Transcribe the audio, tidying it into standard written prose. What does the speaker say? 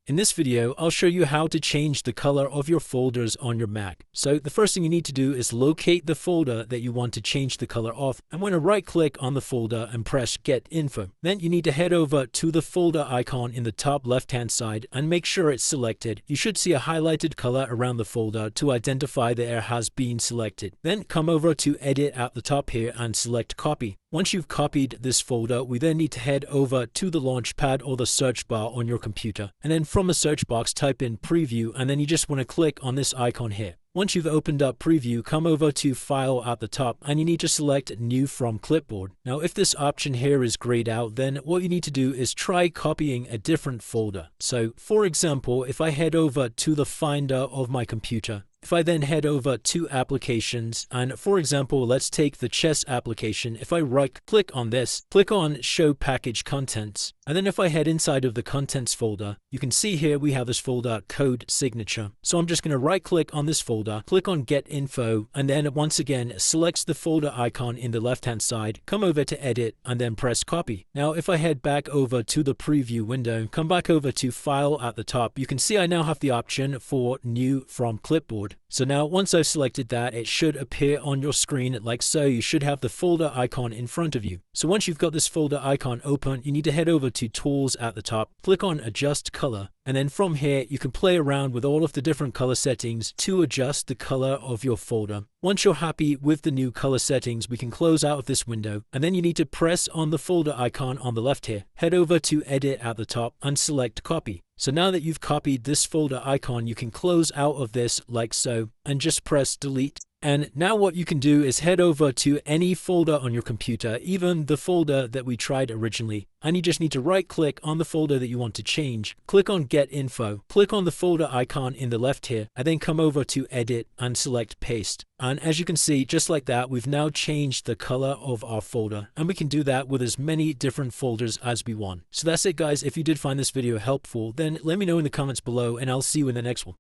In this video, I'll show you how to change the color of your folders on your Mac. So the first thing you need to do is locate the folder that you want to change the color of. I'm going to right click on the folder and press Get Info. Then you need to head over to the folder icon in the top left hand side and make sure it's selected. You should see a highlighted color around the folder to identify that it has been selected. Then come over to Edit at the top here and select Copy. Once you've copied this folder, we then need to head over to the Launchpad or the search bar on your computer. And then from the search box, type in Preview, and then you just want to click on this icon here. Once you've opened up Preview, come over to File at the top, and you need to select New from Clipboard. Now, if this option here is grayed out, then what you need to do is try copying a different folder. So, for example, if I head over to the Finder of my computer, if I then head over to Applications, and for example, let's take the chess application. If I right click on this, click on Show Package Contents, and then if I head inside of the Contents folder, you can see here we have this folder Code Signature. So I'm just going to right click on this folder, click on Get Info, and then once again, select the folder icon in the left hand side, come over to Edit, and then press Copy. Now, if I head back over to the Preview window, come back over to File at the top, you can see I now have the option for New from Clipboard. So now once I've selected that, it should appear on your screen like so. You should have the folder icon in front of you. So once you've got this folder icon open, you need to head over to Tools at the top, click on Adjust Color, and then from here you can play around with all of the different color settings to adjust the color of your folder. Once you're happy with the new color settings, we can close out of this window, and then you need to press on the folder icon on the left here, head over to Edit at the top and select Copy. So now that you've copied this folder icon, you can close out of this like so and just press Delete. And now what you can do is head over to any folder on your computer, even the folder that we tried originally, and you just need to right click on the folder that you want to change, click on Get Info, click on the folder icon in the left here, and then come over to Edit and select Paste. And as you can see, just like that, we've now changed the color of our folder, and we can do that with as many different folders as we want. So that's it, guys. If you did find this video helpful, then let me know in the comments below, and I'll see you in the next one.